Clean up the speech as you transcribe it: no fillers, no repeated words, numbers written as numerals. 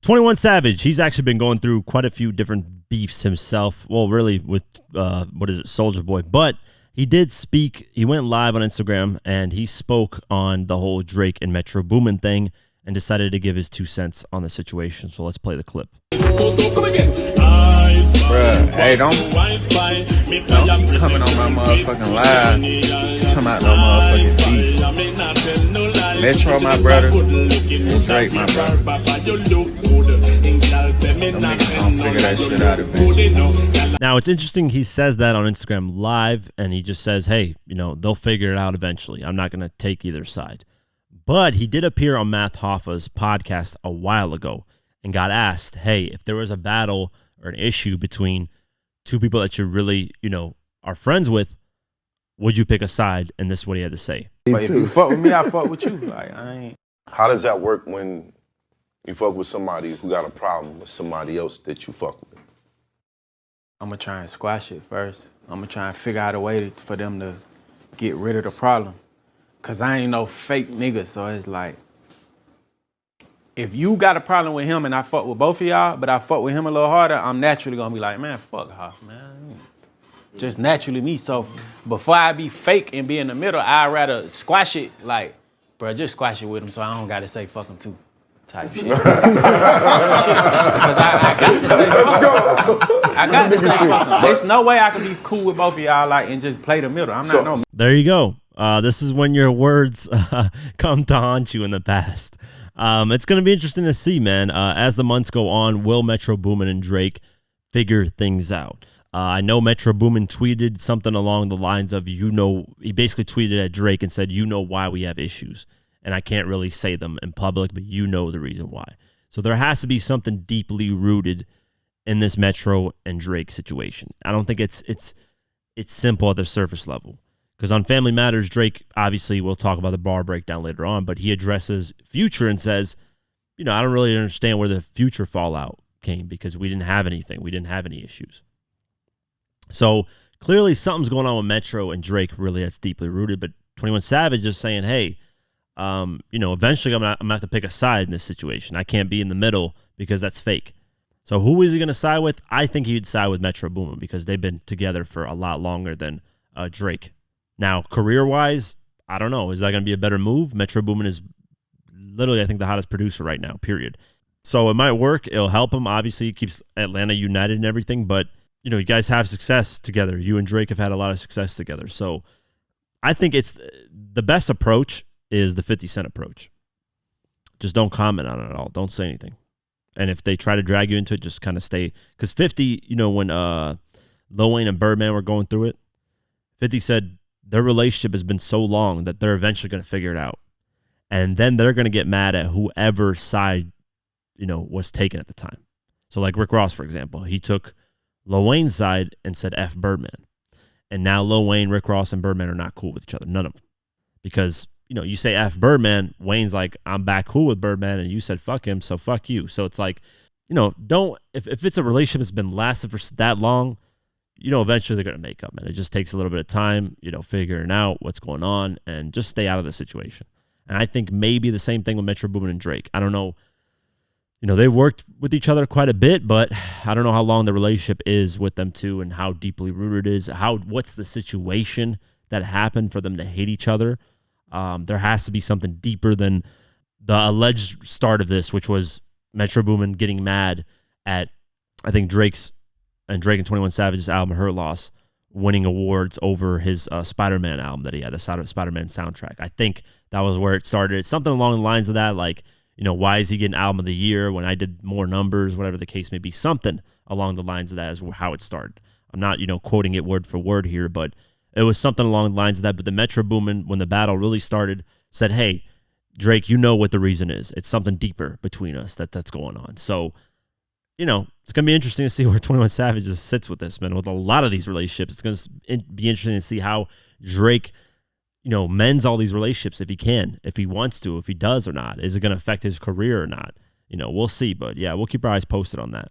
21 Savage, he's actually been going through quite a few different beefs himself. Well, really with, Soulja Boy. But he did speak. He went live on Instagram, and he spoke on the whole Drake and Metro Boomin thing and decided to give his 2 cents on the situation. So let's play the clip. Bruh, hey, don't keep coming on my motherfucking live. Talking about no motherfucking beef. Metro, my brother, and Drake, my brother. Them niggas gonna figure that shit out eventually. Now, it's interesting he says that on Instagram live, and he just says, hey, they'll figure it out eventually. I'm not going to take either side. But he did appear on Math Hoffa's podcast a while ago and got asked, hey, if there was a battle or an issue between two people that you really, are friends with, would you pick a side? And this is what he had to say. But if you fuck with me, I fuck with you. Like, I ain't. How does that work when you fuck with somebody who got a problem with somebody else that you fuck with? I'm gonna try and squash it first. I'm gonna try and figure out a way for them to get rid of the problem. Cause I ain't no fake nigga, so it's like, if you got a problem with him and I fuck with both of y'all, but I fuck with him a little harder, I'm naturally gonna be like, man, fuck Hoff, man. Just naturally me. So before I be fake and be in the middle, I'd rather squash it like, bro, just squash it with him so I don't gotta say fuck him too. Type shit. Cause I got to say fuck him. There's no way I can be cool with both of y'all and just play the middle. I'm not no. There you go. This is when your words come to haunt you in the past. It's going to be interesting to see, man. As the months go on, will Metro Boomin and Drake figure things out? I know Metro Boomin tweeted something along the lines of, he basically tweeted at Drake and said, why we have issues. And I can't really say them in public, but the reason why. So there has to be something deeply rooted in this Metro and Drake situation. I don't think it's simple at the surface level. Because on Family Matters, Drake, obviously, we'll talk about the bar breakdown later on, but he addresses Future and says, I don't really understand where the Future fallout came because we didn't have anything. We didn't have any issues. So clearly something's going on with Metro and Drake really that's deeply rooted, but 21 Savage is saying, hey, eventually I'm going to have to pick a side in this situation. I can't be in the middle because that's fake. So who is he going to side with? I think he'd side with Metro Boomin because they've been together for a lot longer than Drake. Now, career-wise, I don't know. Is that going to be a better move? Metro Boomin is literally, I think, the hottest producer right now, period. So it might work. It'll help him. Obviously, it keeps Atlanta united and everything. But, you guys have success together. You and Drake have had a lot of success together. So I think it's the best approach is the 50 Cent approach. Just don't comment on it at all. Don't say anything. And if they try to drag you into it, just kind of stay. Because 50, when Lil Wayne and Birdman were going through it, 50 said, their relationship has been so long that they're eventually going to figure it out. And then they're going to get mad at whoever side, was taken at the time. So like Rick Ross, for example, he took Lil Wayne's side and said F Birdman. And now Lil Wayne, Rick Ross, and Birdman are not cool with each other. None of them. Because, you say F Birdman, Wayne's like, I'm back cool with Birdman, and you said fuck him, so fuck you. So it's like, don't, if it's a relationship that's been lasted for that long, eventually they're going to make up, man. It just takes a little bit of time, figuring out what's going on and just stay out of the situation. And I think maybe the same thing with Metro Boomin and Drake. I don't know. They've worked with each other quite a bit, but I don't know how long the relationship is with them two and how deeply rooted it is. What's the situation that happened for them to hate each other? There has to be something deeper than the alleged start of this, which was Metro Boomin getting mad at, I think, Drake and 21 Savage's album, Her Loss, winning awards over his Spider-Man album that he had, the Spider-Man soundtrack. I think that was where it started. It's something along the lines of that, like, why is he getting album of the year when I did more numbers, whatever the case may be. Something along the lines of that is how it started. I'm not, quoting it word for word here, but it was something along the lines of that. But the Metro Boomin, when the battle really started, said, hey, Drake, what the reason is. It's something deeper between us that's going on. So, it's going to be interesting to see where 21 Savage just sits with this, man. With a lot of these relationships, it's going to be interesting to see how Drake, mends all these relationships if he can, if he wants to, if he does or not. Is it going to affect his career or not? We'll see. But, yeah, we'll keep our eyes posted on that.